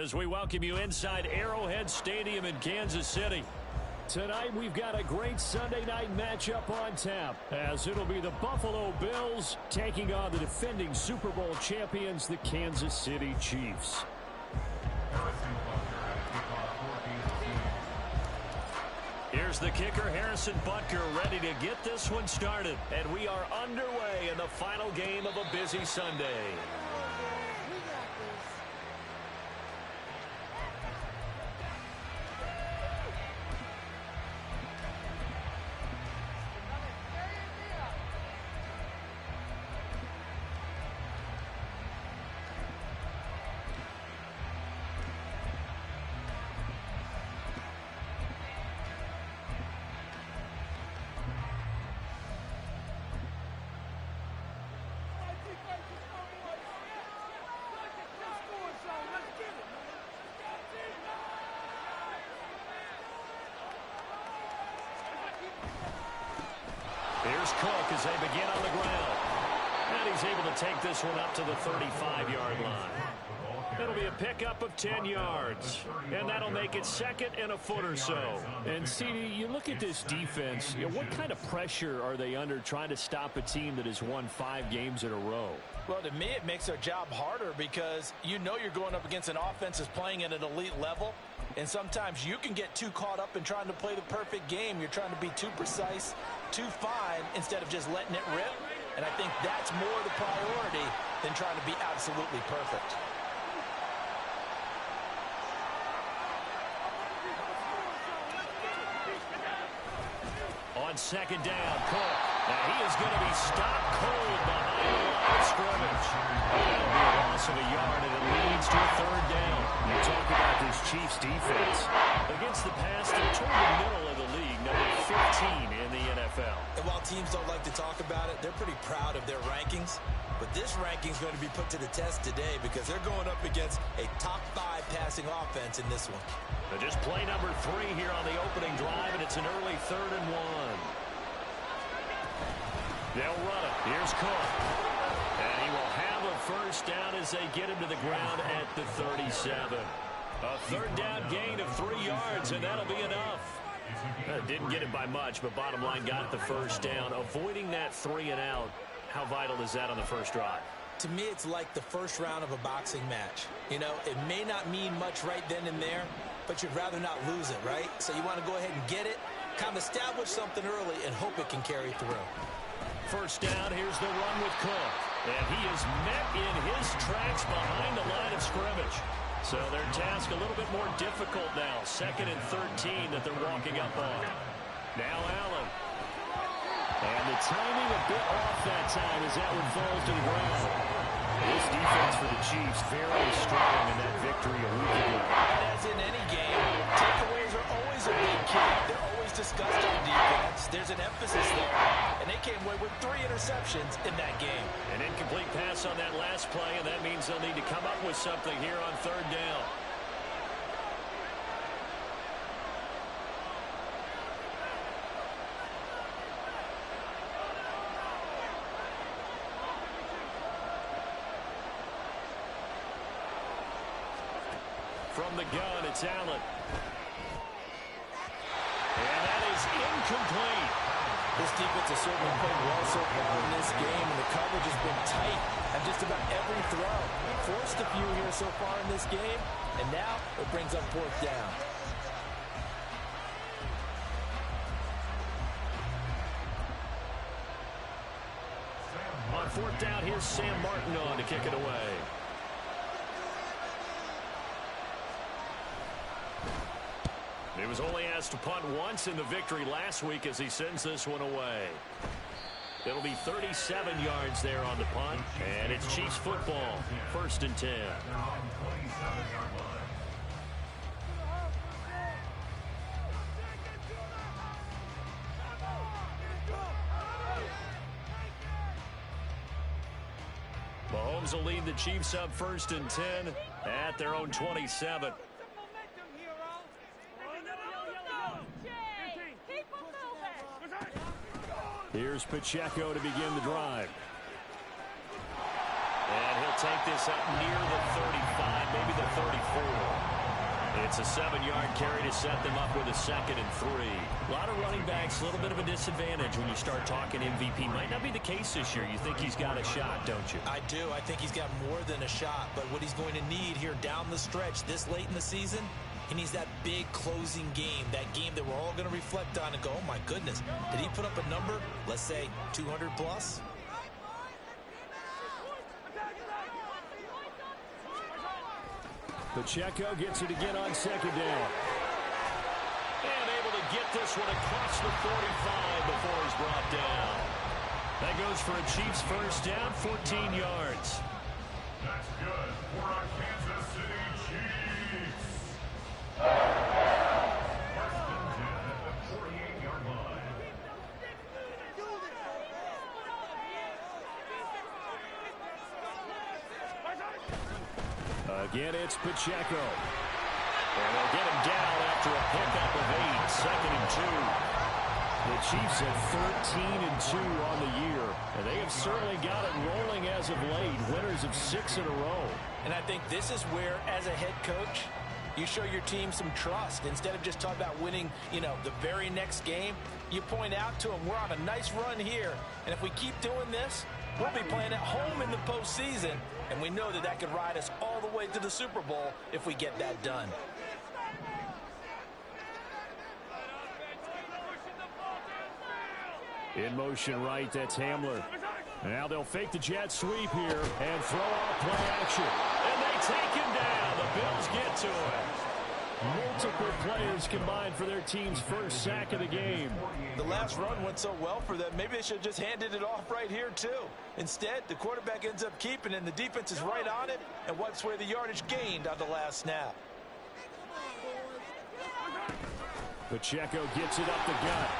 as we welcome you inside Arrowhead Stadium in Kansas City. Tonight we've got a great Sunday night matchup on tap, as it'll be the Buffalo Bills taking on the defending Super Bowl champions, the Kansas City Chiefs. Here's the kicker, Harrison Butker, ready to get this one started. And we are underway in the final game of a busy Sunday. Here's Cook as they begin on the ground. And he's able to take this one up to the 35-yard line. It'll be a pickup of 10 yards. And that'll make it second and a foot or so. And, CD, you look at this defense, what kind of pressure are they under trying to stop a team that has won 5 games in a row? Well, to me, it makes their job harder because you know you're going up against an offense that's playing at an elite level. And sometimes you can get too caught up in trying to play the perfect game. You're trying to be too precise, too fine, instead of just letting it rip. And I think that's more the priority than trying to be absolutely perfect. On second down, Cook. And he is going to be stopped cold behind the line of scrimmage. That'll be a loss of a yard, and it leads to a third down. You talk about this Chiefs defense. Against the pass, they're toward the middle of the league, number 15 in the NFL. And while teams don't like to talk about it, they're pretty proud of their rankings. But this ranking is going to be put to the test today because they're going up against a top 5 passing offense in this one. But just play number 3 here on the opening drive, and it's an early 3rd and 1. They'll run it. Here's Cook. And he will have a first down as they get him to the ground at the 37. A third down gain of 3 yards, and that'll be enough. Didn't get it by much, but bottom line got the first down. Avoiding that 3 and out, how vital is that on the first drive? To me, it's like the first round of a boxing match. You know, it may not mean much right then and there, but you'd rather not lose it, right? So you want to go ahead and get it, kind of establish something early, and hope it can carry through. First down, here's the run with Cook. And he is met in his tracks behind the line of scrimmage. So their task a little bit more difficult now. 2nd and 13 that they're walking up on. Now Allen. And the timing a bit off that time as that one falls to the ground. This defense for the Chiefs very strong in that victory a week ago. And as in any game, takeaways are always a big key. They're always discussed on defense. There's an emphasis there. And they came away with 3 interceptions in that game. An incomplete pass on that last play, and that means they'll need to come up with something here on 3rd down. From the gun, it's Allen. And that is incomplete. This defense has certainly played well so far in this game, and the coverage has been tight on just about every throw. Forced a few here so far in this game, and now it brings up 4th down. On 4th down, here's Sam Martin on to kick it away. He was only asked to punt once in the victory last week as he sends this one away. It'll be 37 yards there on the punt, and it's Chiefs football, 1st and 10. Mahomes will lead the Chiefs up 1st and 10 at their own 27. Here's Pacheco to begin the drive. And he'll take this up near the 35, maybe the 34. It's a 7-yard carry to set them up with a 2nd and 3. A lot of running backs, a little bit of a disadvantage when you start talking MVP. Might not be the case this year. You think he's got a shot, don't you? I do. I think he's got more than a shot. But what he's going to need here down the stretch this late in the season, he needs that big closing game, that game that we're all going to reflect on and go, oh, my goodness, did he put up a number, let's say, 200 plus? Pacheco gets it again on 2nd down. And able to get this one across the 45 before he's brought down. That goes for a Chiefs first down, 14 yards. That's good for our Kansas City Chiefs. First and 10 at the 48-yard line. Again, it's Pacheco. And they'll get him down after a pickup of 8, 2nd and 2. The Chiefs at 13 and 2 on the year, and they have certainly got it rolling as of late, winners of 6 in a row. And I think this is where, as a head coach, you show your team some trust. Instead of just talking about winning, the very next game, you point out to them, we're on a nice run here, and if we keep doing this, we'll be playing at home in the postseason, and we know that could ride us all the way to the Super Bowl if we get that done. In motion right, that's Hamler. Now they'll fake the jet sweep here and throw out play action. And they take him down. The Bills get to him. Multiple players combined for their team's first sack of the game. The last run went so well for them, maybe they should have just handed it off right here, too. Instead, the quarterback ends up keeping it, and the defense is right on it and wipes away the yardage gained on the last snap. Pacheco gets it up the gut.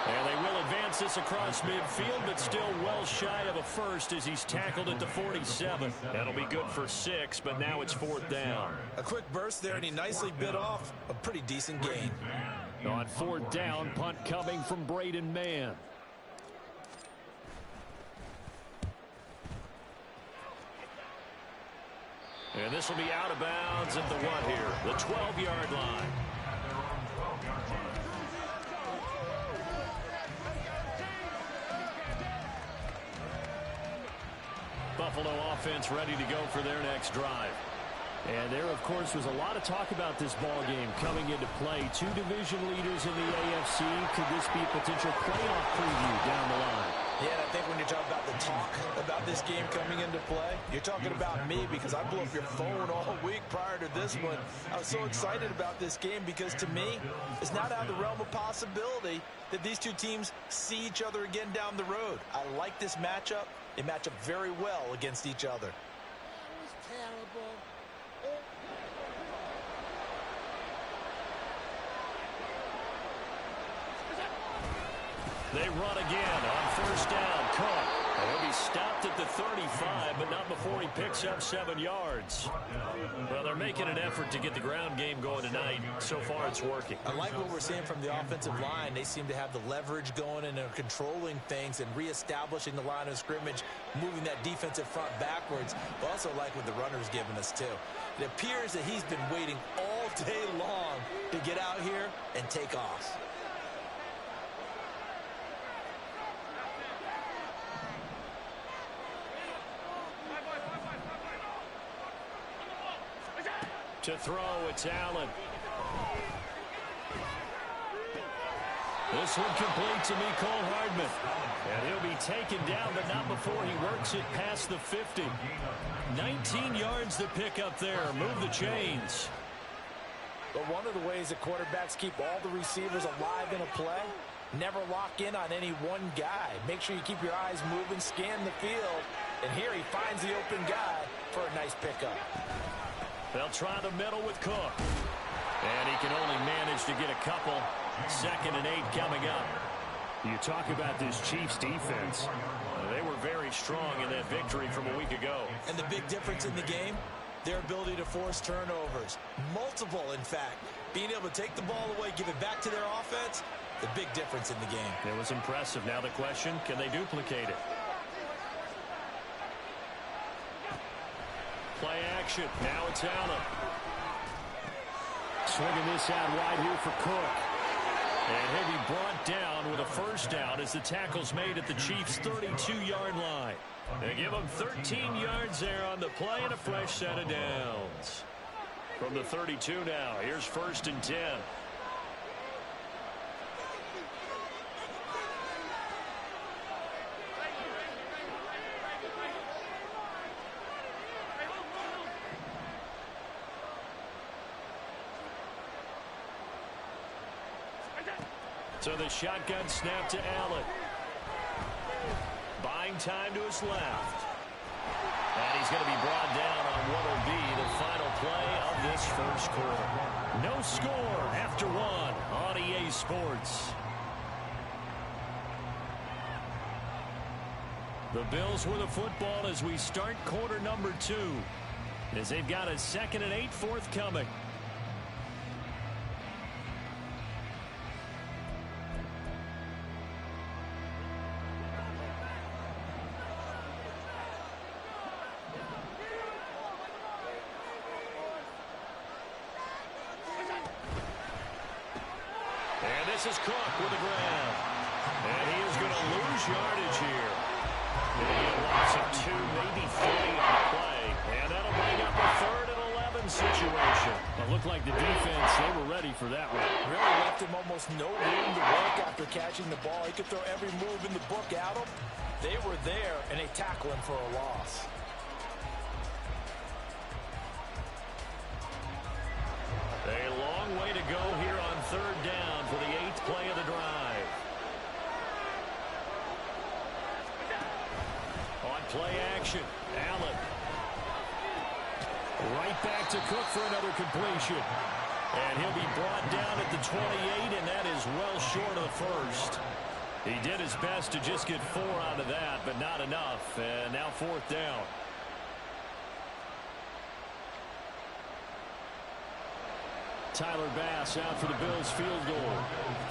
And they will advance this across midfield, but still well shy of a first as he's tackled at the 47. That'll be good for 6, but now it's 4th down. A quick burst there, and he nicely bit off a pretty decent gain. On 4th down, punt coming from Braden Mann. And this will be out of bounds at the what here? The 12-yard line. Buffalo offense ready to go for their next drive. And there, of course, was a lot of talk about this ball game coming into play. 2 division leaders in the AFC. Could this be a potential playoff preview down the line? Yeah, and I think when you're talking about the talk about this game coming into play, you're talking about me because I blew up your phone all week prior to this one. I was so excited about this game because, to me, it's not out of the realm of possibility that these two teams see each other again down the road. I like this matchup. They match up very well against each other. That was terrible. They run again on 1st down. Cook. And he'll be stopped at the 35, but not before he picks up 7 yards. Well, they're making an effort to get the ground game going tonight. So far, it's working. I like what we're seeing from the offensive line. They seem to have the leverage going, and they're controlling things and reestablishing the line of scrimmage, moving that defensive front backwards. But also like what the runner's giving us, too. It appears that he's been waiting all day long to get out here and take off. To throw, it's Allen. This one complete to Mecole Hardman. And he'll be taken down, but not before he works it past the 50. 19 yards to pick up there. Move the chains. But one of the ways that quarterbacks keep all the receivers alive in a play, never lock in on any one guy. Make sure you keep your eyes moving, scan the field. And here he finds the open guy for a nice pickup. They'll try the middle with Cook. And he can only manage to get a couple. 2nd and 8 coming up. You talk about this Chiefs defense. They were very strong in that victory from a week ago. And the big difference in the game, their ability to force turnovers. Multiple, in fact. Being able to take the ball away, give it back to their offense, the big difference in the game. It was impressive. Now the question, can they duplicate it? Play action. Now it's Allen. swinging this out wide here for Cook. And he'll be brought down with a first down as the tackle's made at the Chiefs' 32-yard line. They give him 13 yards there on the play and a fresh set of downs. From the 32 now, here's 1st and 10. So the shotgun snap to Allen. Buying time to his left. And he's going to be brought down on what will be the final play of this first quarter. No score after one on EA Sports. The Bills with the football as we start quarter number 2. As they've got a 2nd and 8 forthcoming. This is Cook with the grab. And he is going to lose yardage here. Going to get lots of 2, maybe 3 on the play. And that'll bring up a 3rd and 11 situation. It looked like the defense, they were ready for that one. Really left him almost no room to work after catching the ball. He could throw every move in the book at him. They were there, and they tackle him for a loss. A long way to go here on 3rd down for the 8th play of the drive. On play action, Allen. Right back to Cook for another completion. And he'll be brought down at the 28, and that is well short of the first. He did his best to just get 4 out of that, but not enough. And now 4th down. Tyler Bass out for the Bills field goal.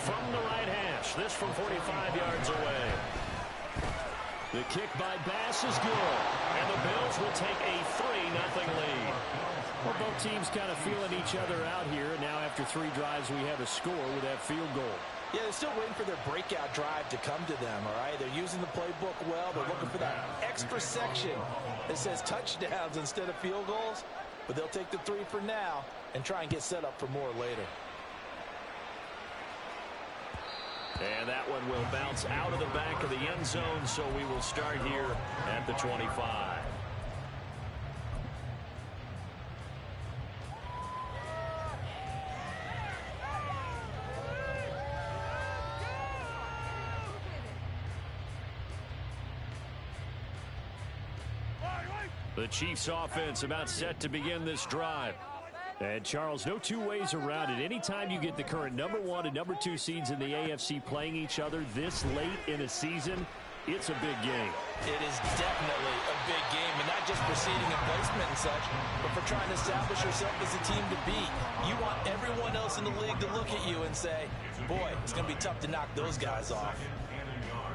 From the right hash, this from 45 yards away. The kick by Bass is good. And the Bills will take a 3-0 lead. Well, both teams kind of feeling each other out here. And now after 3 drives, we have a score with that field goal. Yeah, they're still waiting for their breakout drive to come to them, all right? They're using the playbook well. They're looking for that extra section that says touchdowns instead of field goals. But they'll take the 3 for now and try and get set up for more later. And that one will bounce out of the back of the end zone, so we will start here at the 25. The Chiefs offense about set to begin this drive. And, Charles, no 2 ways around it. Anytime you get the current number 1 and number 2 seeds in the AFC playing each other this late in a season, it's a big game. It is definitely a big game, and not just for seeding and placement and such, but for trying to establish yourself as a team to beat. You want everyone else in the league to look at you and say, boy, it's going to be tough to knock those guys off.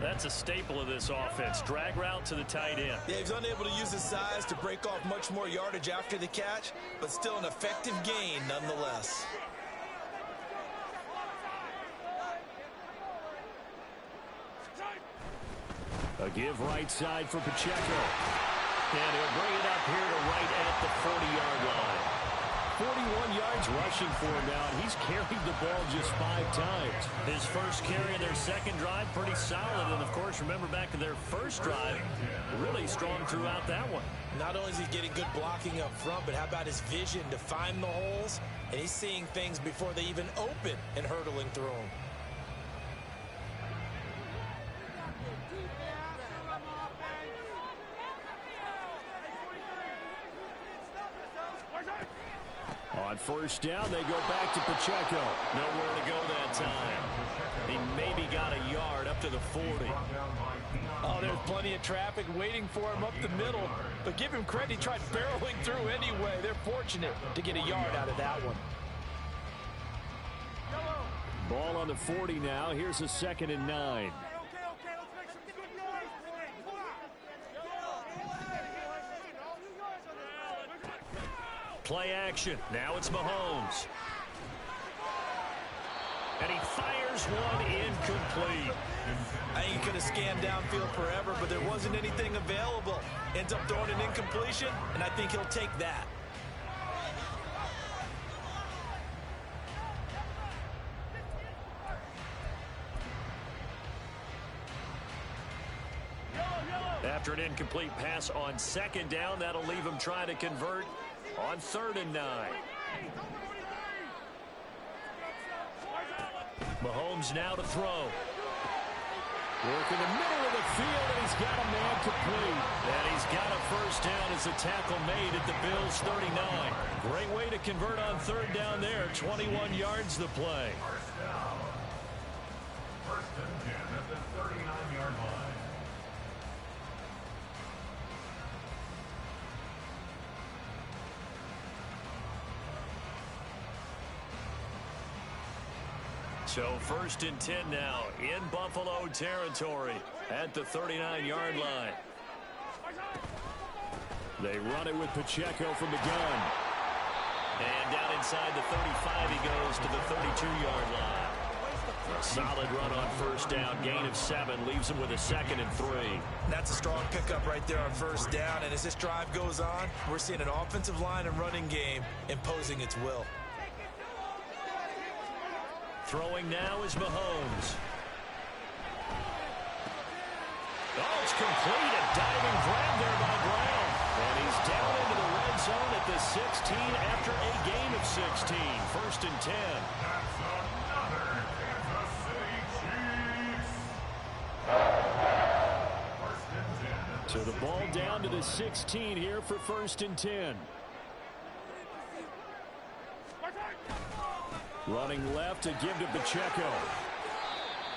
That's a staple of this offense. Drag route to the tight end. Yeah, he's unable to use his size to break off much more yardage after the catch, but still an effective gain nonetheless. A give right side for Pacheco. And he'll bring it up here to right at the 40-yard line. 41 yards rushing for him now, and he's carried the ball just 5 times. His first carry of their second drive, pretty solid. And, of course, remember back to their first drive, really strong throughout that one. Not only is he getting good blocking up front, but how about his vision to find the holes? And he's seeing things before they even open and hurdling through them. On first down, they go back to Pacheco. Nowhere to go that time. He maybe got a yard up to the 40. Oh, there's plenty of traffic waiting for him up the middle. But give him credit, he tried barreling through anyway. They're fortunate to get a yard out of that one. Ball on the 40 now. Here's a 2nd and 9. Play action. Now it's Mahomes. And he fires one incomplete. I think he could have scanned downfield forever, but there wasn't anything available. Ends up throwing an incompletion, and I think he'll take that. After an incomplete pass on second down, that'll leave him trying to convert on 3rd and 9. Mahomes now to throw. Work in the middle of the field, and he's got a man complete. And he's got a first down as the tackle made at the Bills' 39. Great way to convert on 3rd down there. 21 yards the play. First and 10 at the 39-yard line. So 1st and 10 now in Buffalo territory at the 39-yard line. They run it with Pacheco from the gun. And down inside the 35 he goes to the 32-yard line. A solid run on 1st down. Gain of 7 leaves him with a 2nd and 3. That's a strong pickup right there on 1st down. And as this drive goes on, we're seeing an offensive line and running game imposing its will. Throwing now is Mahomes. Oh, it's complete. A diving grab there by Brown. And he's down into the red zone at the 16 after a gain of 16. 1st and 10. That's another Kansas City Chiefs. First and 10. So the ball down to the 16 here for 1st and 10. Running left to give to Pacheco.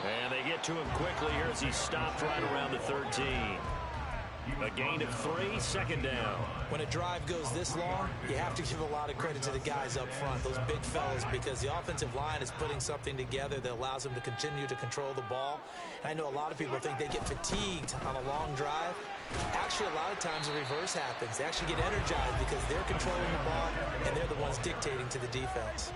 And they get to him quickly here as he stopped right around the 13. A gain of 3, 2nd down. When a drive goes this long, you have to give a lot of credit to the guys up front, those big fellas, because the offensive line is putting something together that allows them to continue to control the ball. And I know a lot of people think they get fatigued on a long drive. Actually, a lot of times the reverse happens. They actually get energized because they're controlling the ball, and they're the ones dictating to the defense.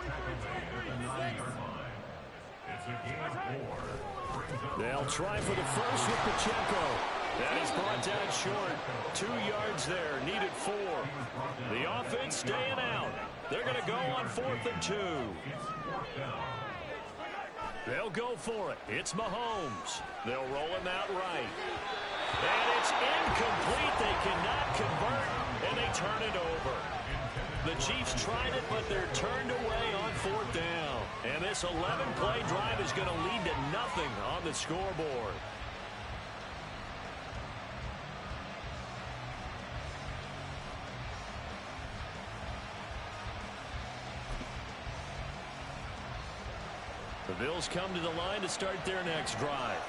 They'll try for the first with Pacheco. That is brought down short. 2 yards there, needed 4. The offense staying out. They're going to go on 4th and 2. They'll go for it. It's Mahomes. They'll roll him out right. And it's incomplete. They cannot convert, and they turn it over. The Chiefs tried it, but they're turned away on 4th down. And this 11-play drive is going to lead to nothing on the scoreboard. The Bills come to the line to start their next drive.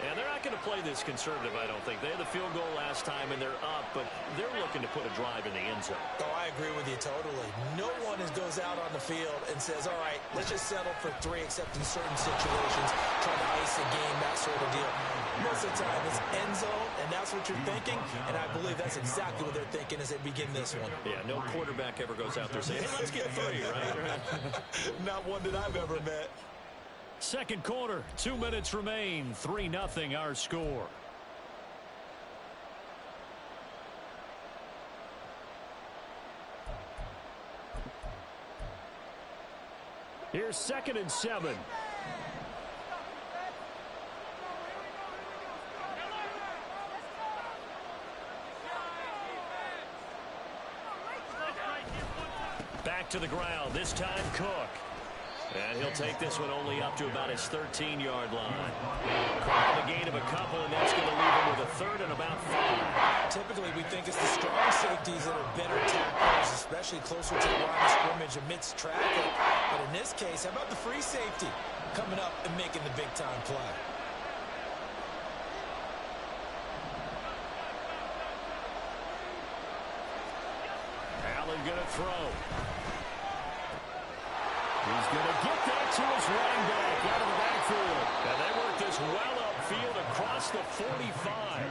And they're not going to play this conservative, I don't think. They had the field goal last time, and they're up, but they're looking to put a drive in the end zone. Oh, I agree with you totally. No one goes out on the field and says, all right, let's just settle for 3, except in certain situations, trying to ice a game, that sort of deal. Most of the time, it's end zone, and that's what you're thinking, and I believe that's exactly what they're thinking as they begin this one. Yeah, no quarterback ever goes out there saying, hey, let's get 3, right? Not one that I've ever met. Second quarter, 2 minutes remain. 3-0 our score. Here's 2nd and 7. Back to the ground, this time Cook. And he'll take this one only up to about his 13-yard line. A gain of a couple, and that's going to leave him with a 3rd and about 5. Typically, we think it's the strong safeties that are better tacklers, especially closer to the line of scrimmage amidst traffic. But in this case, how about the free safety coming up and making the big-time play? Allen going to throw. He's going to get that to his running back out of the backfield. And they work this well field across the 45.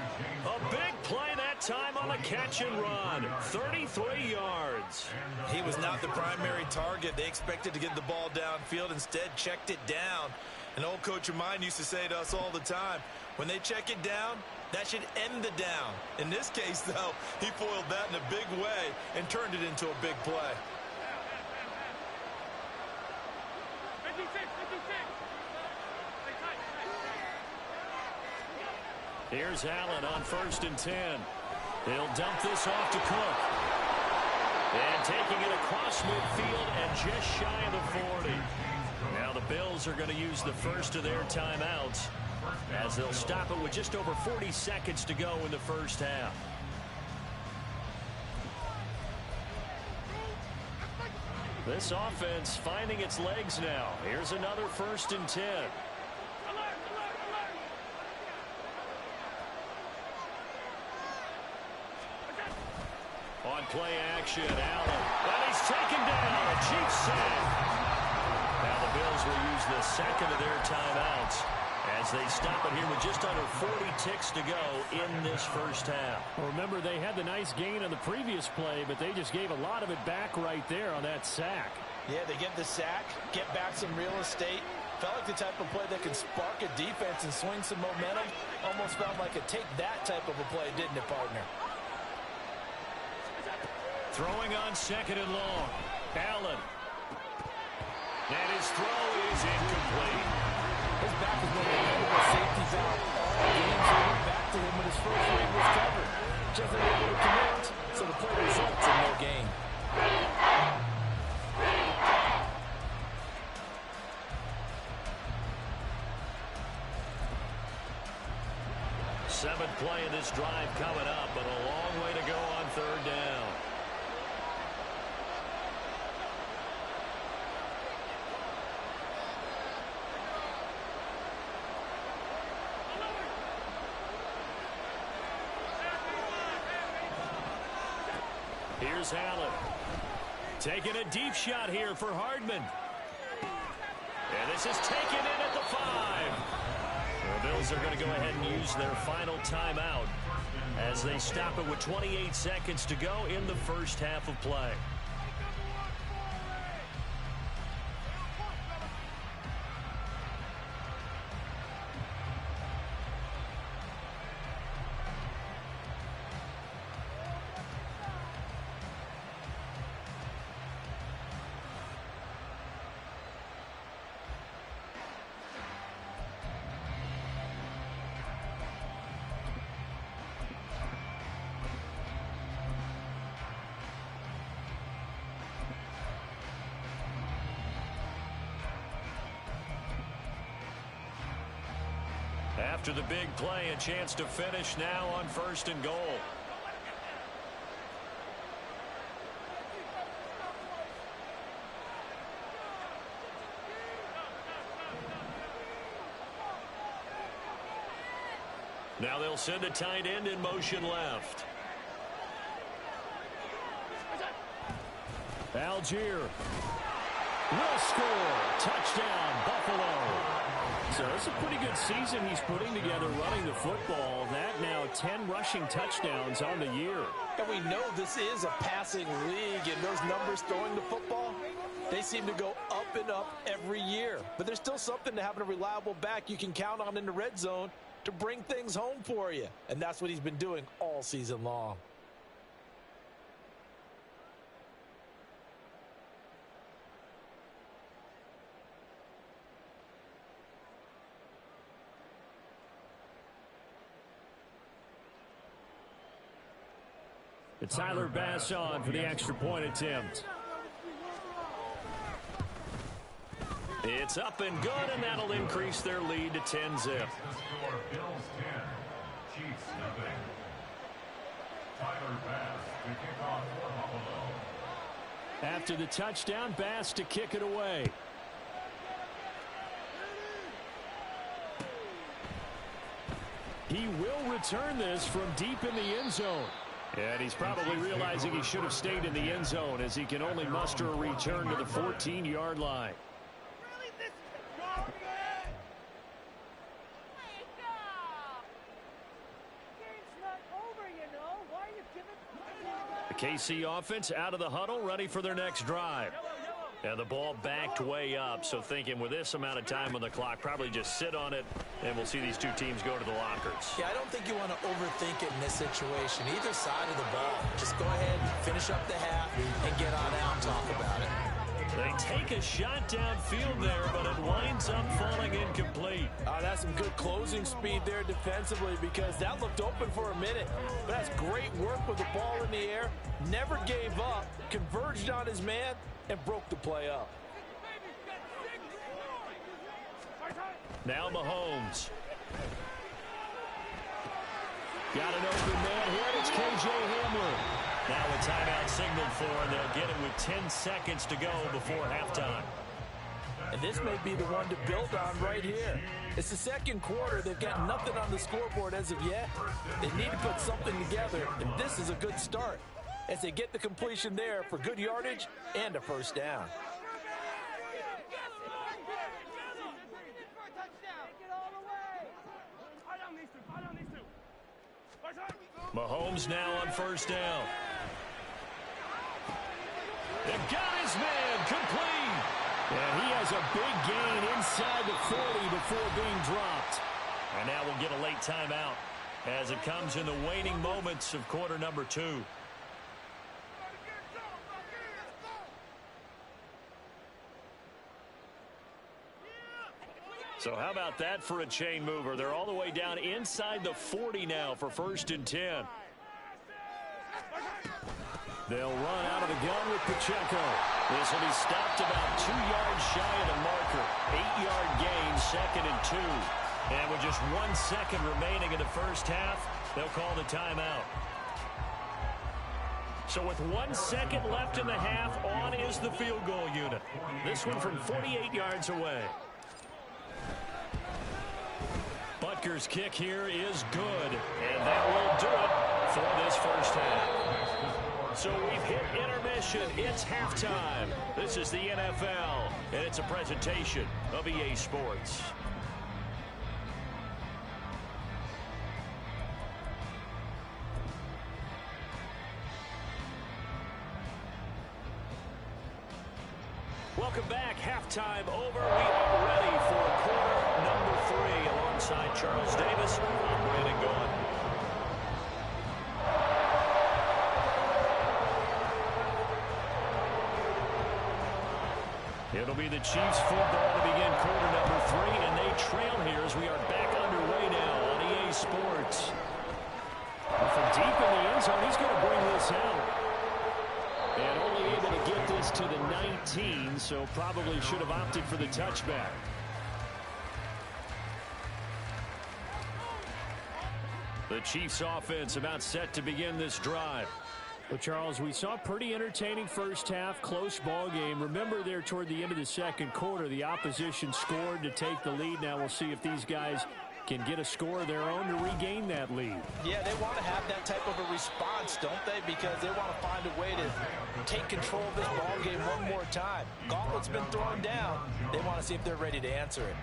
A big play that time on the catch and run. 33 yards. He was not the primary target. They expected to get the ball downfield. Instead, checked it down. An old coach of mine used to say to us all the time, when they check it down, that should end the down. In this case, though, he foiled that in a big way and turned it into a big play. Here's Allen on 1st and 10. He'll dump this off to Cook. And taking it across midfield and just shy of the 40. Now the Bills are going to use the first of their timeouts as they'll stop it with just over 40 seconds to go in the first half. This offense finding its legs now. Here's another 1st and 10. On play action, Allen. And he's taken down. A cheap sack. Now the Bills will use the second of their timeouts as they stop it here with just under 40 ticks to go in this first half. Well, remember, they had the nice gain on the previous play, but they just gave a lot of it back right there on that sack. Yeah, they get the sack, get back some real estate. Felt like the type of play that can spark a defense and swing some momentum. Almost felt like a take that type of a play, didn't it, partner? Throwing on 2nd and long. Allen. And his throw is incomplete. His back is one of the incredible safeties out all games. He went back to him when his first leg was covered. Just unable to connect, so the play results in no gain. Seventh play of this drive coming up, but a long way to go on 3rd down. Here's Allen. Taking a deep shot here for Hardman. And this is taken in at the 5. The Bills are going to go ahead and use their final timeout as they stop it with 28 seconds to go in the first half of play. After the big play, a chance to finish now on 1st and goal. Now they'll send a tight end in motion left. Algier will score. Touchdown, Buffalo. So it's a pretty good season he's putting together running the football. That now 10 rushing touchdowns on the year. And we know this is a passing league, and those numbers throwing the football, they seem to go up and up every year. But there's still something to having a reliable back you can count on in the red zone to bring things home for you. And that's what he's been doing all season long. It's Tyler Bass on for the extra point attempt. It's up and good, and that'll increase their lead to 10-zip. Bills 10, Chiefs nothing. Tyler Bass to kick off for Buffalo. After the touchdown, Bass to kick it away. He will return this from deep in the end zone. And he's probably realizing he should have stayed in the end zone as he can only muster a return to the 14-yard line. KC offense out of the huddle, ready for their next drive. And the ball backed way up, so thinking with this amount of time on the clock, probably just sit on it, and we'll see these two teams go to the lockers. Yeah, I don't think you want to overthink it in this situation. Either side of the ball, just go ahead and finish up the half and get on out and talk about it. They take a shot downfield there, but it winds up falling incomplete. That's some good closing speed there defensively, because that looked open for a minute. But that's great work with the ball in the air. Never gave up, converged on his man, and broke the play up. Now Mahomes. Got an open man here. It's K.J. Hamler. Now a timeout signaled for, and they'll get it with 10 seconds to go before halftime. And this may be the one to build on right here. It's the second quarter. They've got nothing on the scoreboard as of yet. They need to put something together, and this is a good start as they get the completion there for good yardage and a first down. Mahomes now on first down. They got his man complete. And he has a big gain inside the 40 before being dropped. And now we'll get a late timeout as it comes in the waning moments of quarter number 2. So how about that for a chain mover? They're all the way down inside the 40 now for 1st and 10. They'll run out of the gun with Pacheco. This will be stopped about 2 yards shy of the marker. 8-yard gain, 2nd and 2. And with just 1 second remaining in the first half, they'll call the timeout. So with 1 second left in the half, on is the field goal unit. This one from 48 yards away. Butker's kick here is good, and that will do it for this first half. So we've hit intermission. It's halftime. This is the NFL, and it's a presentation of EA Sports. Welcome back. Halftime over. We are ready for quarter number 3 alongside Charles Davis. I'm Brandon Gaughan. It'll be the Chiefs football to begin quarter number 3, and they trail here as we are back underway now on EA Sports. From deep in the end zone, he's going to bring this out. And only able to get this to the 19, so probably should have opted for the touchback. The Chiefs offense about set to begin this drive. Well, Charles, we saw a pretty entertaining first half, close ball game. Remember there toward the end of the second quarter, the opposition scored to take the lead. Now we'll see if these guys can get a score of their own to regain that lead. Yeah, they want to have that type of a response, don't they? Because they want to find a way to take control of this ball game one more time. Gauntlet's been thrown down. They want to see if they're ready to answer it.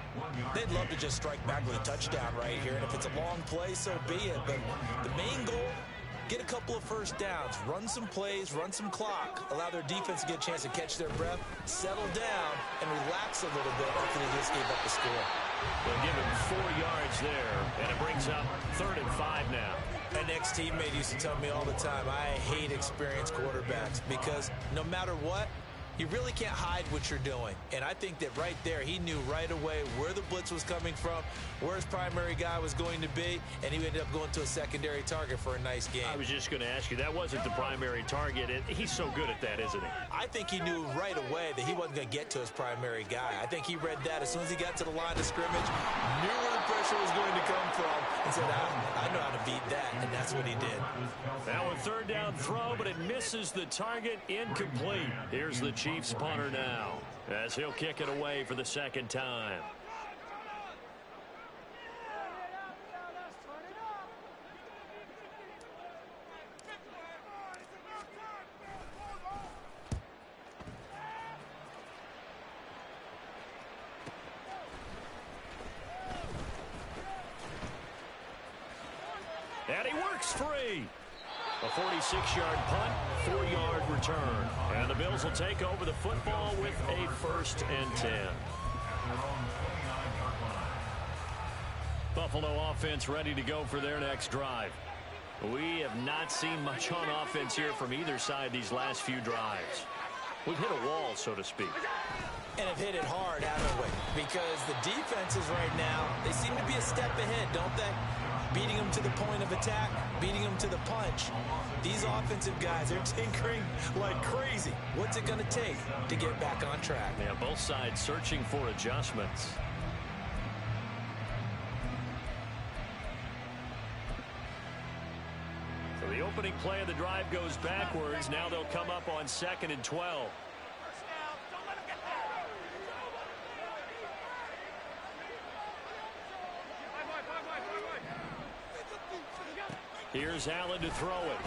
They'd love to just strike back with a touchdown right here, and if it's a long play, so be it. But the main goal, get a couple of first downs, run some plays, run some clock, allow their defense to get a chance to catch their breath, settle down, and relax a little bit after they just gave up the score. They'll give him 4 yards there, and it brings up 3rd and 5 now. An ex-teammate used to tell me all the time, I hate experienced quarterbacks because no matter what, you really can't hide what you're doing. And I think that right there, he knew right away where the blitz was coming from, where his primary guy was going to be, and he ended up going to a secondary target for a nice game. I was just going to ask you, that wasn't the primary target. He's so good at that, isn't he? I think he knew right away that he wasn't going to get to his primary guy. I think he read that as soon as he got to the line of scrimmage, knew where the pressure was going to come from, and said, I know how to beat that, and that's what he did. Now a 3rd down throw, but it misses the target, incomplete. Here's the Chiefs punter now, as he'll kick it away for the 2nd time. And he works free. A 46-yard punt, 4-yard return. And the Bills will take over the football with a 1st and 10. Buffalo offense ready to go for their next drive. We have not seen much on offense here from either side these last few drives. We've hit a wall, so to speak. And have hit it hard, haven't we? Because the defenses right now, they seem to be a step ahead, don't they? Beating them to the point of attack, beating them to the punch. These offensive guys, they're tinkering like crazy. What's it going to take to get back on track? Yeah, both sides searching for adjustments. So the opening play of the drive goes backwards. Now they'll come up on 2nd and 12. Here's Allen to throw it.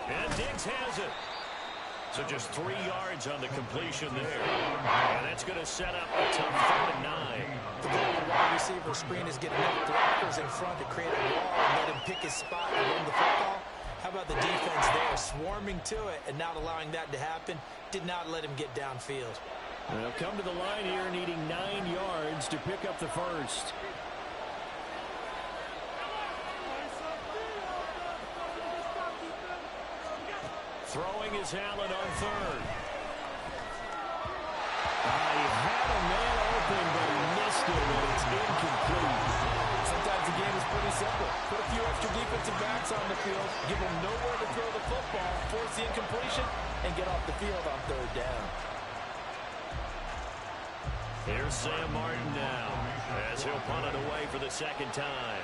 And Diggs has it. So just 3 yards on the completion there. And that's going to set up a tough 3rd and 9. The goal of the wide receiver screen is get enough blockers in front to create a wall and let him pick his spot and run the football. How about the defense there, swarming to it and not allowing that to happen? Did not let him get downfield. They'll come to the line here needing 9 yards to pick up the 1st. Throwing is Allen on 3rd. He had a man open, but he missed it, and it's incomplete. Sometimes the game is pretty simple. Put a few extra defensive backs on the field, give them nowhere to throw the football, force the incompletion, and get off the field on 3rd down. Here's Sam Martin now as he'll punt it away for the 2nd time.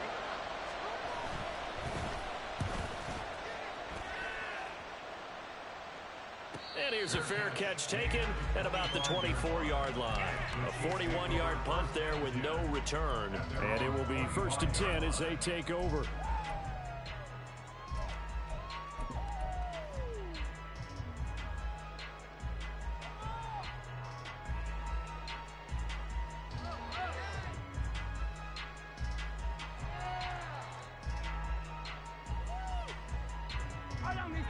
And here's a fair catch taken at about the 24-yard line. A 41-yard punt there with no return. And it will be 1st and 10 as they take over.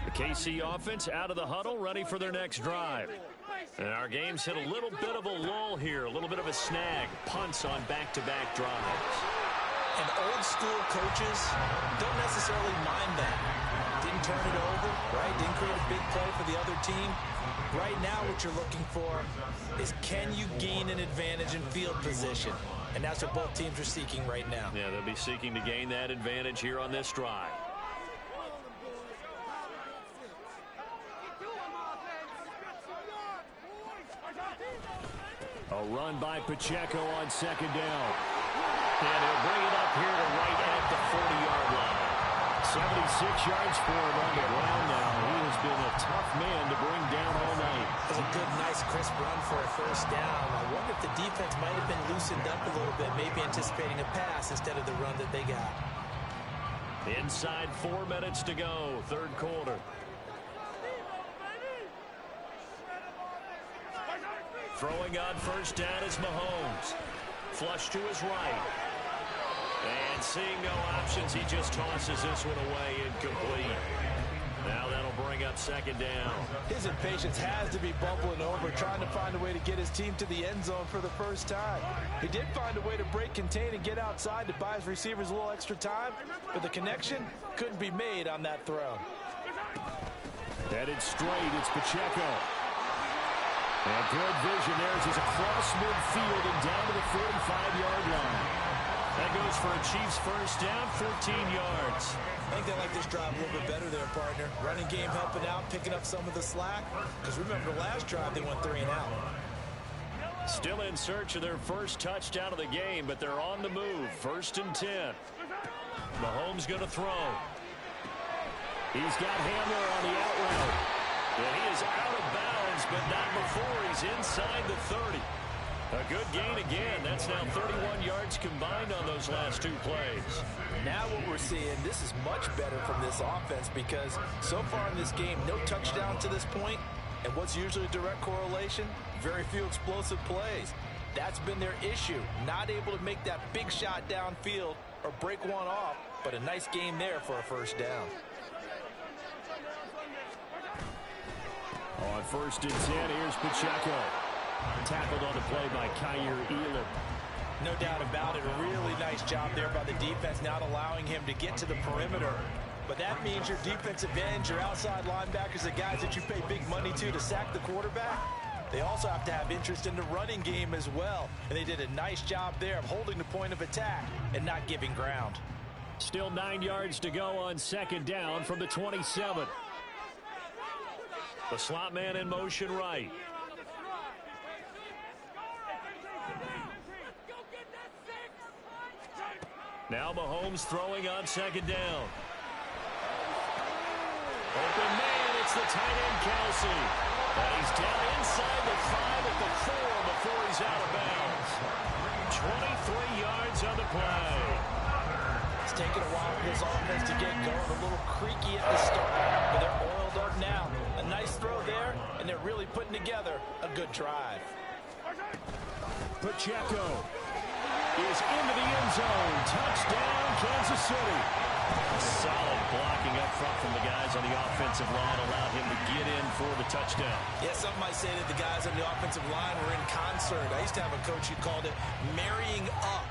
The KC offense out of the huddle, ready for their next drive. And our game's hit a little bit of a lull here, a little bit of a snag. Punts on back-to-back drives. And old school coaches don't necessarily mind that. Didn't turn it over, right? Didn't create a big play for the other team. Right now what you're looking for is can you gain an advantage in field position? And that's what both teams are seeking right now. Yeah, they'll be seeking to gain that advantage here on this drive. A run by Pacheco on 2nd down. And he'll bring it up here to right at the 40-yard line. 76 yards for him on the ground now. He has been a tough man to bring down all night. It's a good, nice, crisp run for a 1st down. I wonder if the defense might have been loosened up a little bit, maybe anticipating a pass instead of the run that they got. Inside 4 minutes to go, 3rd quarter. Throwing on 1st down is Mahomes. Flush to his right. And seeing no options, he just tosses this one away, incomplete. Now that'll bring up 2nd down. His impatience has to be bubbling over, trying to find a way to get his team to the end zone for the 1st time. He did find a way to break, contain, and get outside to buy his receivers a little extra time, but the connection couldn't be made on that throw. Headed straight, it's Pacheco. And good vision there as he's across midfield and down to the 45-yard line. That goes for a Chiefs 1st down, 14 yards. I think they like this drive a little bit better there, partner. Running game helping out, picking up some of the slack. Because remember the last drive, they went 3 and out. Still in search of their 1st touchdown of the game, but they're on the move. 1st and 10. Mahomes going to throw. He's got Hamler on the out route. And he is out of bounds, but not before he's inside the 30. A good gain again. That's now 31 yards combined on those last 2 plays. Now what we're seeing, this is much better from this offense because so far in this game, no touchdown to this point. And what's usually a direct correlation? Very few explosive plays. That's been their issue. Not able to make that big shot downfield or break one off, but a nice game there for a 1st down. On 1st and 10, here's Pacheco. Tackled on the play by Kyer Elam. No doubt about it. A really nice job there by the defense, not allowing him to get to the perimeter. But that means your defensive ends, your outside linebackers, the guys that you pay big money to sack the quarterback, they also have to have interest in the running game as well. And they did a nice job there of holding the point of attack and not giving ground. Still 9 yards to go on 2nd down from the 27. The slot man in motion right. Now Mahomes throwing on 2nd down. Open man, it's the tight end Kelsey. And he's down inside the 5 at the 4 before he's out of bounds. 23 yards on the play. It's taken a while for this offense to get going. A little creaky at the start, but they're oiled up now. A nice throw there, and they're really putting together a good drive. Pacheco is into the end zone. Touchdown, Kansas City. Solid blocking up front from the guys on the offensive line allowed him to get in for the touchdown. Yeah, some might say that the guys on the offensive line were in concert. I used to have a coach who called it marrying up,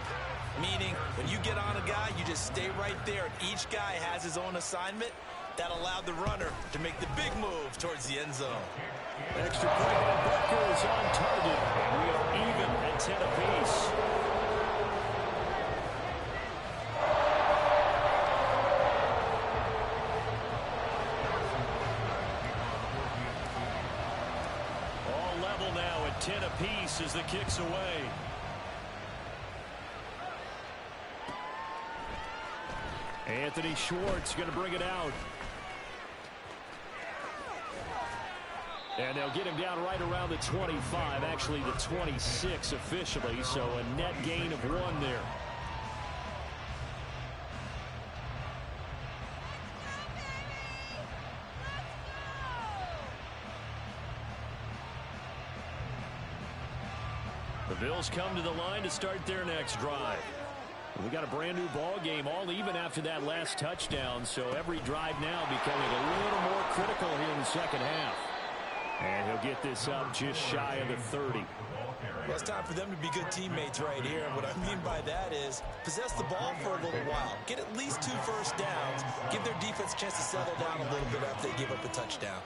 meaning when you get on a guy, you just stay right there. Each guy has his own assignment. That allowed the runner to make the big move towards the end zone. Extra point by Butker is on target. We are even at 10 apiece. All level now at 10 apiece as the kick's away. Anthony Schwartz going to bring it out. And they'll get him down right around the 25, actually the 26 officially, so a net gain of 1 there. The Bills come to the line to start their next drive. We got a brand new ball game, all even after that last touchdown, so every drive now becoming a little more critical here in the second half. And he'll get this up just shy of the 30. Well, it's time for them to be good teammates right here. And what I mean by that is possess the ball for a little while. Get at least 2 first downs. Give their defense a chance to settle down a little bit after they give up a touchdown.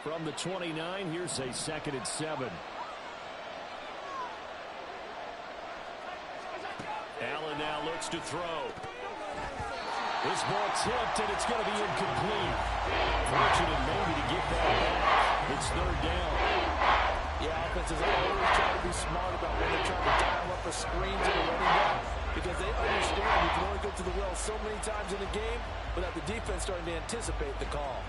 From the 29, here's a 2nd and 7. Allen now looks to throw. This ball tipped, and it's going to be incomplete. Fortunate maybe to get that back. It's 3rd down. Yeah, offenses are always trying to be smart about when they're trying to dial up a screen to the running back, because they understand you can only go to the well so many times in a game without the defense starting to anticipate the call.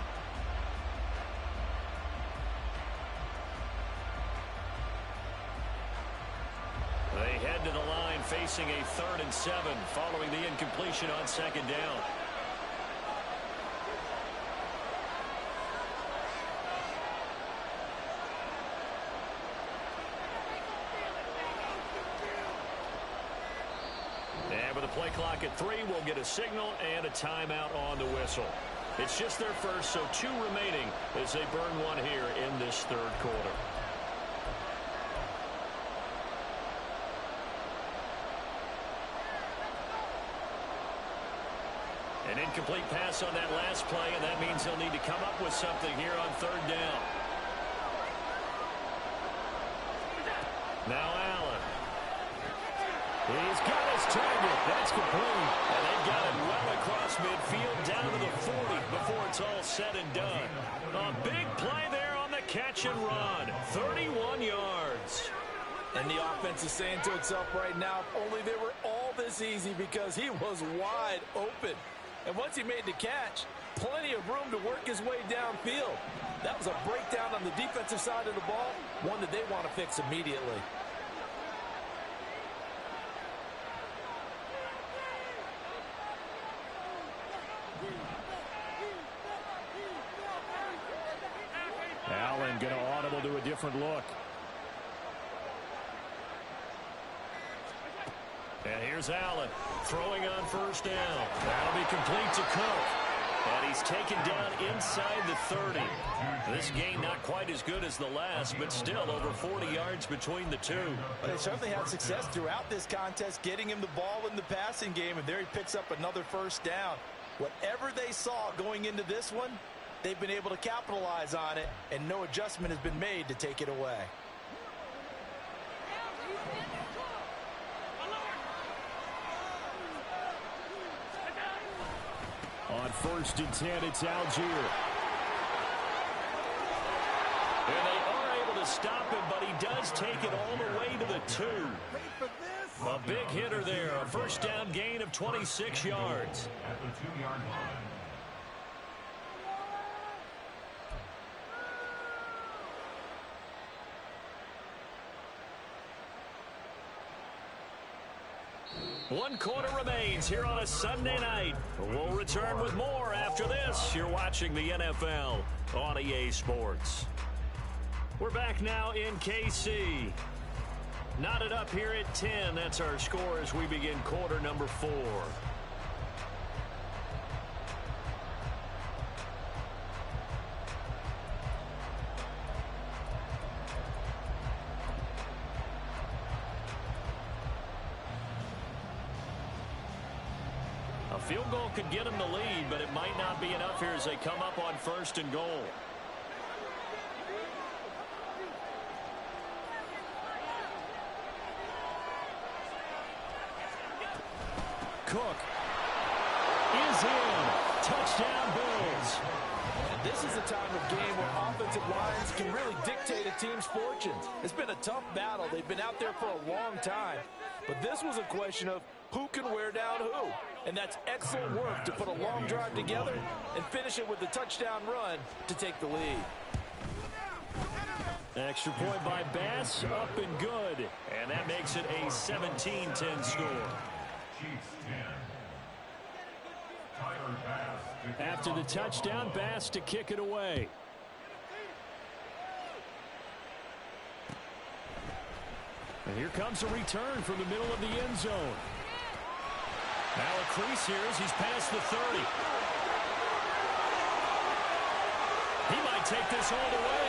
They head to the line facing a 3rd and 7 following the incompletion on 2nd down. And with the play clock at 3, we'll get a signal and a timeout on the whistle. It's just their first, so 2 remaining as they burn 1 here in this 3rd quarter. An incomplete pass on that last play, and that means they'll need to come up with something here on 3rd down. Now Allen. He's got his target. That's complete. And they've got it well across midfield down to the 40 before it's all said and done. A big play there on the catch and run. 31 yards. And the offense is saying to itself right now, if only they were all this easy, because he was wide open. And once he made the catch, plenty of room to work his way downfield. That was a breakdown on the defensive side of the ball, one that they want to fix immediately. Allen going to audible to a different look. And here's Allen throwing on 1st down. That'll be complete to Cook. And he's taken down inside the 30. This game not quite as good as the last, but still over 40 yards between the two. They certainly had success throughout this contest, getting him the ball in the passing game, and there he picks up another first down. Whatever they saw going into this one, they've been able to capitalize on it, and no adjustment has been made to take it away. On 1st and 10, it's Algier. And they are able to stop him, but he does take it all the way to the 2. A big hitter there. A first down gain of 26 yards. At the 2-yard line. One quarter remains here on a Sunday night. We'll return with more after this. You're watching the NFL on EA Sports. We're back now in KC. Knotted up here at 10. That's our score as we begin quarter number 4. A field goal could get them the lead, but it might not be enough here as they come up on 1st and goal. Cook is in. Touchdown, Bills. And this is a time of game where offensive lines can really dictate a team's fortunes. It's been a tough battle. They've been out there for a long time. But this was a question of who can wear down who. And that's excellent work to put a long drive together and finish it with a touchdown run to take the lead. Extra point by Bass, up and good. And that makes it a 17-10 score. Chiefs 10. Tyler Bass. After the touchdown, Bass to kick it away. And here comes a return from the middle of the end zone. Now a crease here as he's past the 30. He might take this all the way.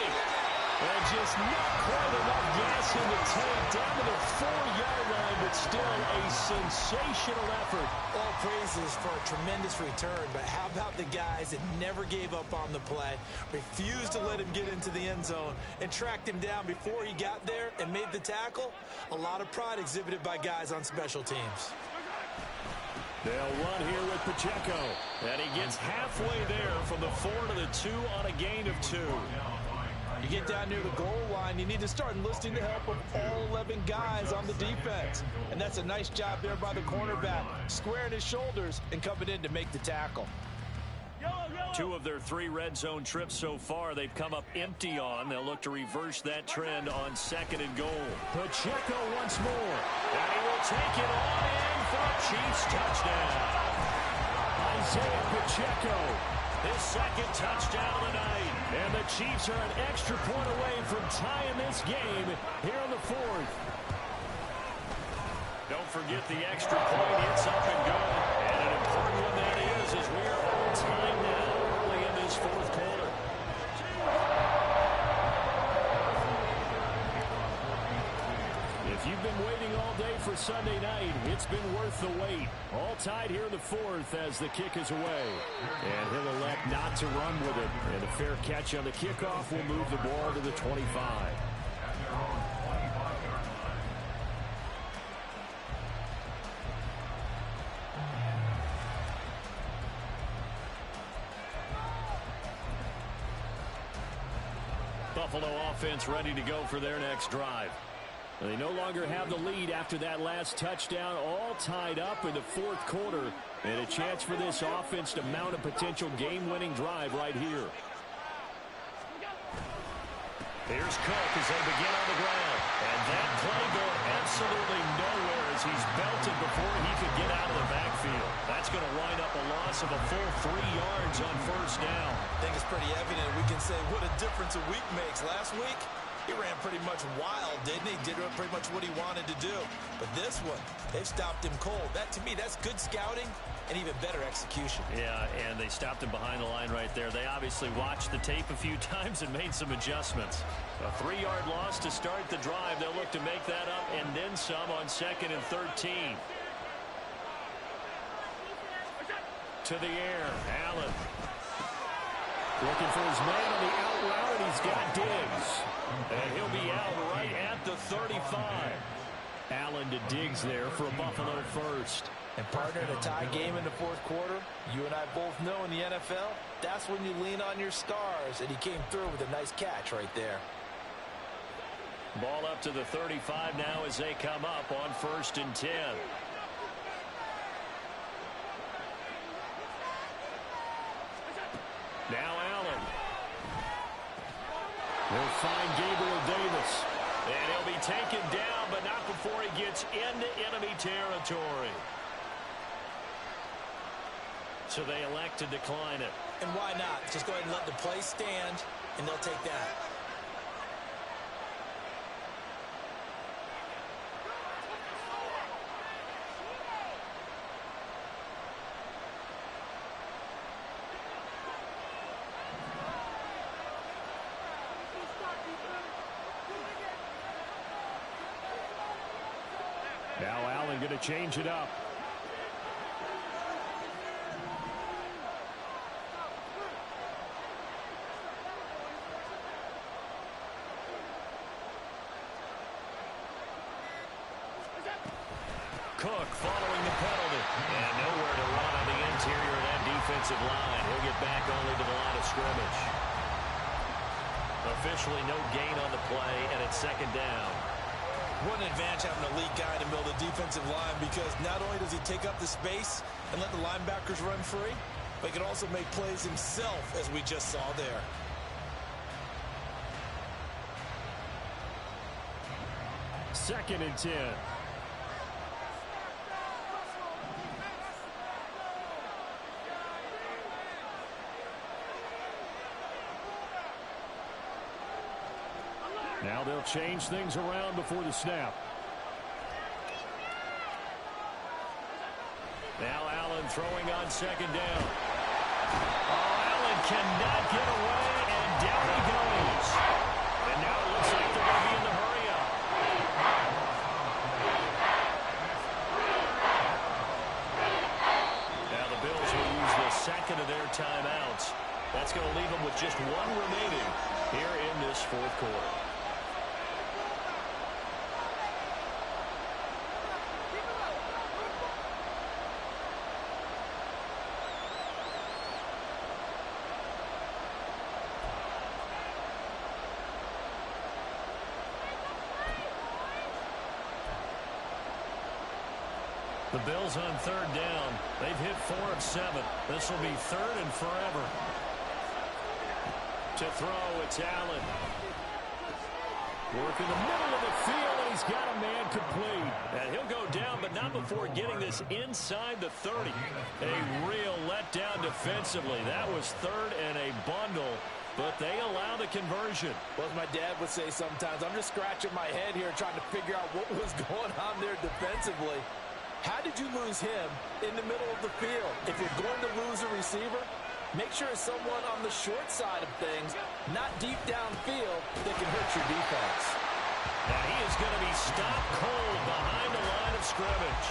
And just not quite enough gas in the tank, down to the 4-yard line, but still a sensational effort. All praises for a tremendous return, but how about the guys that never gave up on the play, refused to let him get into the end zone, and tracked him down before he got there and made the tackle? A lot of pride exhibited by guys on special teams. They'll run here with Pacheco. And he gets halfway there from the 4 to the 2 on a gain of 2. You get down near the goal line, you need to start enlisting the help of all 11 guys on the defense. And that's a nice job there by the cornerback, squaring his shoulders and coming in to make the tackle. 2 of their 3 red zone trips so far they've come up empty on. They'll look to reverse that trend on 2nd and goal. Pacheco once more. And he will take it on in for a Chiefs touchdown. Isaiah Pacheco. His 2nd touchdown of the night. And the Chiefs are an extra point away from tying this game here in the 4th. Don't forget the extra point. It's up and good. And an important one that is as we are on time now early in this 4th quarter. If you've been waiting all day for Sunday night, it's been worth the wait. All tied here in the 4th as the kick is away. And he'll elect not to run with it. And a fair catch on the kickoff will move the ball to the 25. Buffalo offense ready to go for their next drive. They no longer have the lead after that last touchdown, all tied up in the 4th quarter. And a chance for this offense to mount a potential game-winning drive right here. Here's Cook as they begin on the ground. And that play going absolutely nowhere as he's belted before he could get out of the backfield. That's going to wind up a loss of a full 3 yards on 1st down. I think it's pretty evident. We can say what a difference a week makes. Last week, He ran pretty much wild, didn't he? Did pretty much what he wanted to do. But this one, they've stopped him cold. That, to me, that's good scouting and even better execution. Yeah, and they stopped him behind the line right there. They obviously watched the tape a few times and made some adjustments. A 3-yard loss to start the drive. They'll look to make that up and then some on 2nd and 13. To the air, Allen. Looking for his man on the out route, and he's got Diggs. And he'll be out right at the 35. Allen to Diggs there for a Buffalo first. And partner, in a tie game in the fourth quarter, you and I both know in the NFL, that's when you lean on your stars, and he came through with a nice catch right there. Ball up to the 35 now as they come up on 1st and 10. Now Allen. They'll find Gabriel Davis. And he'll be taken down, but not before he gets into enemy territory. So they elect to decline it. And why not? Just go ahead and let the play stand, and they'll take that. Now Allen going to change it up. Cook following the penalty. And nowhere to run on the interior of that defensive line. He'll get back only to the line of scrimmage. Officially no gain on the play, and it's 2nd down. What an advantage having a elite guy to build a defensive line, because not only does he take up the space and let the linebackers run free, but he can also make plays himself, as we just saw there. Second and 10. Now they'll change things around before the snap. Now Allen throwing on 2nd down. Oh, Allen cannot get away, and down he goes. And now it looks like they're going to be in the hurry-up. Now the Bills will use the 2nd of their timeouts. That's going to leave them with just 1 remaining here in this 4th quarter. The Bills on 3rd down. They've hit 4 of 7. This will be 3rd and forever. To throw, it's Allen. Work in the middle of the field, and he's got a man complete. And he'll go down, but not before getting this inside the 30. A real letdown defensively. That was 3rd and a bundle, but they allow the conversion. Well, as my dad would say sometimes, I'm just scratching my head here trying to figure out what was going on there defensively. How did you lose him in the middle of the field? If you're going to lose a receiver, make sure it's someone on the short side of things, not deep downfield, that can hurt your defense. Now he is going to be stopped cold behind the line of scrimmage.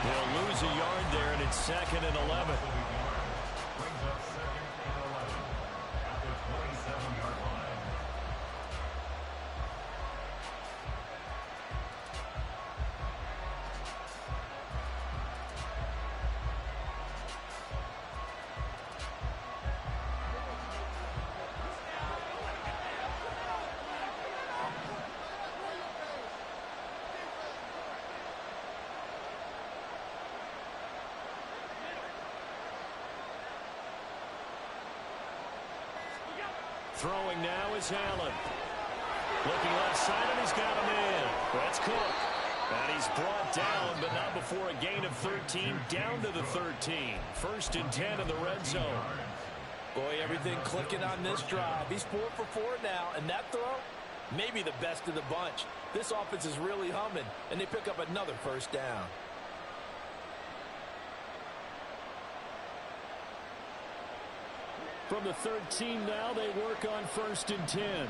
They'll lose a yard there, and it's 2nd and 11. Brings up 2nd and 11 at the 27-yard line. Throwing now is Allen. Looking left side, and he's got a man. That's Cook. And he's brought down, but not before a gain of 13, down to the 13. 1st and 10 in the red zone. Boy, everything clicking on this drive. He's 4 for 4 now, and that throw, maybe the best of the bunch. This offense is really humming, and they pick up another first down. From the 13 now, they work on 1st and 10.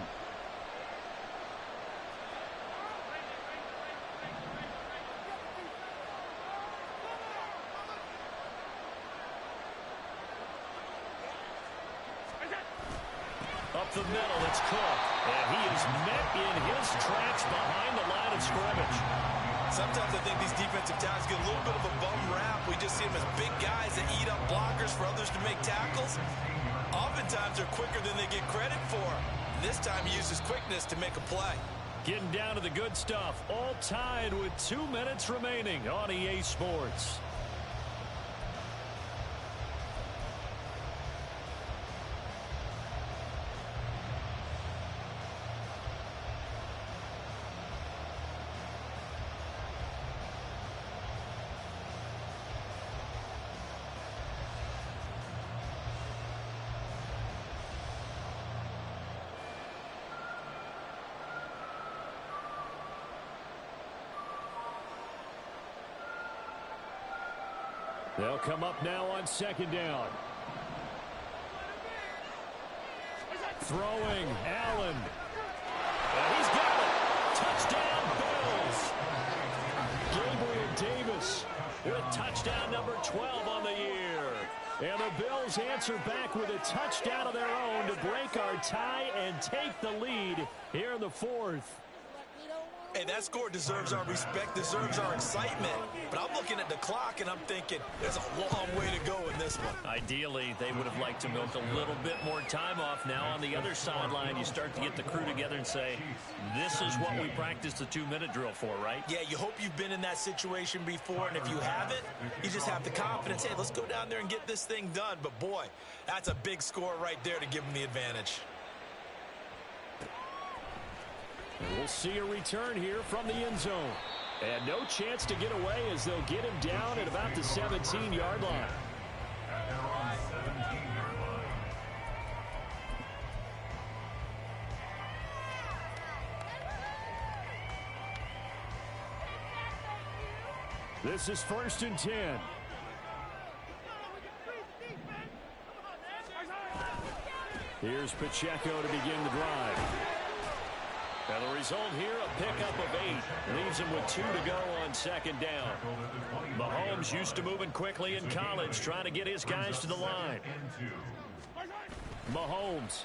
Up the middle, it's Cook. And he is met in his tracks behind the line of scrimmage. Sometimes I think these defensive tackles get a little bit of a bum rap. We just see them as big guys that eat up blockers for others to make tackles. Oftentimes they're quicker than they get credit for. This time he uses quickness to make a play. Getting down to the good stuff. All tied with 2 minutes remaining on EA Sports. They'll come up now on 2nd down. Throwing, Allen. And he's got it. Touchdown, Bills. Gabriel Davis with touchdown number 12 on the year. And the Bills answer back with a touchdown of their own to break our tie and take the lead here in the 4th. Hey, that score deserves our respect, deserves our excitement. But I'm looking at the clock, and I'm thinking there's a long way to go in this one. Ideally, they would have liked to milk a little bit more time off. Now on the other sideline, you start to get the crew together and say, this is what we practiced the 2-minute drill for, right? Yeah, you hope you've been in that situation before, and if you haven't, you just have the confidence, hey, let's go down there and get this thing done. But, boy, that's a big score right there to give them the advantage. And we'll see a return here from the end zone. And no chance to get away as they'll get him down at about the 17-yard line. At their own 17-yard line. This is 1st and 10. Here's Pacheco to begin the drive. And the result here, a pickup of 8. Leaves him with 2 to go on 2nd down. Mahomes used to moving quickly in college, trying to get his guys to the line. Mahomes.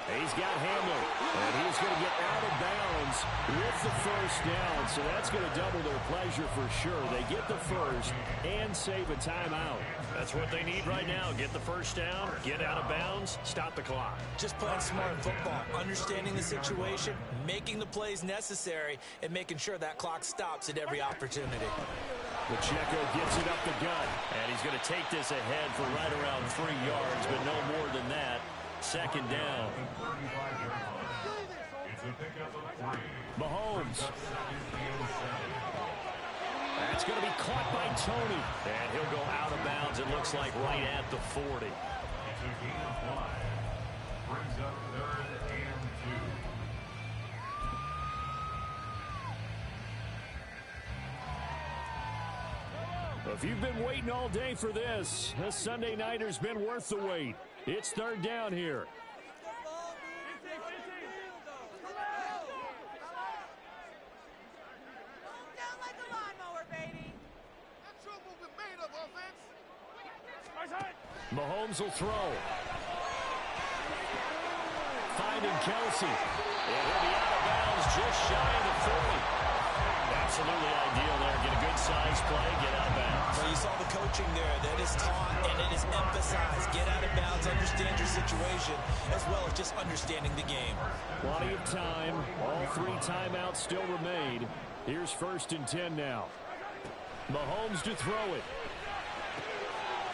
He's got Hamler, and he's going to get out of bounds with the first down, so that's going to double their pleasure for sure. They get the first and save a timeout. That's what they need right now. Get the first down, get out of bounds, stop the clock. Just playing smart football, understanding the situation, making the plays necessary, and making sure that clock stops at every opportunity. Pacheco gets it up the gut. And he's going to take this ahead for right around 3 yards, but no more than that. 2nd down. Mahomes. That's going to be caught by Tony. And he'll go out of bounds, it looks like, right at the 40. It's a gain of 1. Brings up 3rd and 2. If you've been waiting all day for this Sunday nighter's been worth the wait. It's 3rd down here. Mahomes will throw. Finding Kelsey. And he'll be out of bounds just shy of the 40. Absolutely ideal there. Get a good size play, get out of bounds. Well, you saw the coaching there. That is taught and it is emphasized. Get out of bounds, understand your situation, as well as just understanding the game. Plenty of time. All 3 timeouts still remain. Here's 1st and 10 now. Mahomes to throw it.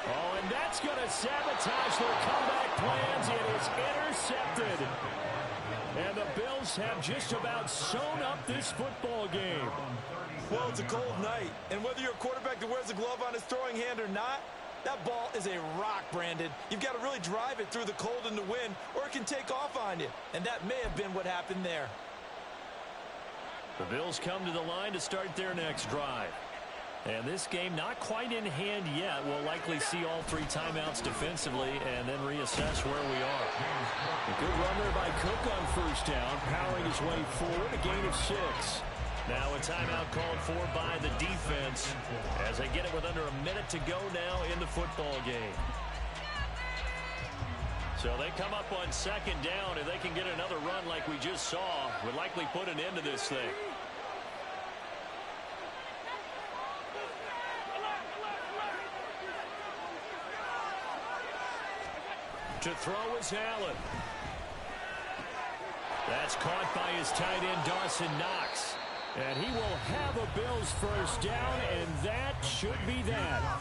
Oh, and that's going to sabotage their comeback plans. It is intercepted. And the Bills have just about sewn up this football game. Well, it's a cold night, and whether you're a quarterback that wears a glove on his throwing hand or not, That ball is a rock, Brandon. You've got to really drive it through the cold and the wind, or it can take off on you. And that may have been what happened there. The Bills come to the line to start their next drive. And this game not quite in hand yet. We'll likely see all 3 timeouts defensively and then reassess where we are. A good run there by Cook on first down, powering his way forward, a gain of 6. Now a timeout called for by the defense as they get it with under a minute to go now in the football game. So they come up on second down, and they can get another run like we just saw. Would likely put an end to this thing. To throw is Allen. That's caught by his tight end, Dawson Knox. And he will have a Bills first down, and that should be that.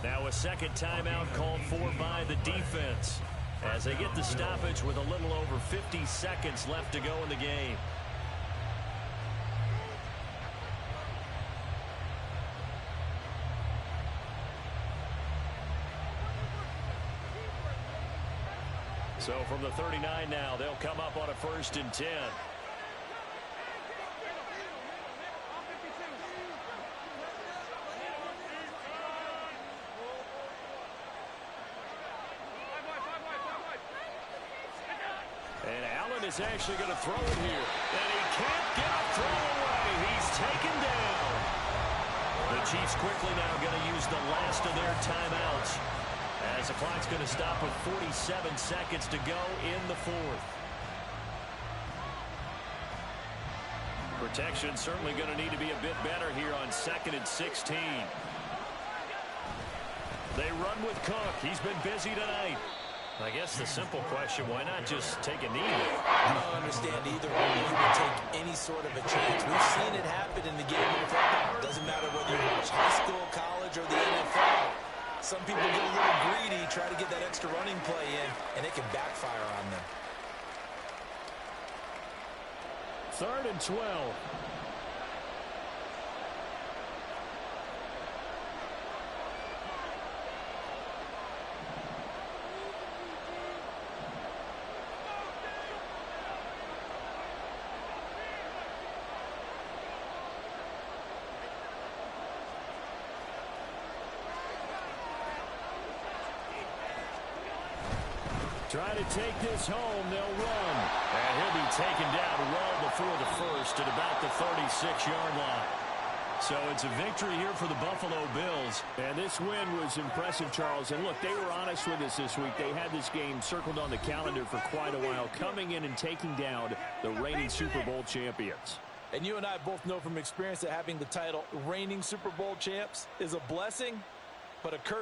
Now a second timeout called for by the defense as they get the stoppage with a little over 50 seconds left to go in the game. So from the 39 now, they'll come up on a 1st and 10. And Allen is actually going to throw it here. And he can't get a throw away. He's taken down. The Chiefs quickly now going to use the last of their timeouts, as the clock's going to stop with 47 seconds to go in the 4th. Protection certainly going to need to be a bit better here on 2nd and 16. They run with Cook. He's been busy tonight. I guess the simple question, why not just take a knee? I don't understand either way you would take any sort of a chance. We've seen it happen in the game of football. Doesn't matter whether you watch high school, college, or the NFL. Some people get a little greedy, try to get that extra running play in, and it can backfire on them. 3rd and 12. Try to take this home. They'll run. And he'll be taken down well before the 1st at about the 36-yard line. So it's a victory here for the Buffalo Bills. And this win was impressive, Charles. And look, they were honest with us this week. They had this game circled on the calendar for quite a while, coming in and taking down the reigning Super Bowl champions. And you and I both know from experience that having the title reigning Super Bowl champs is a blessing, but a curse.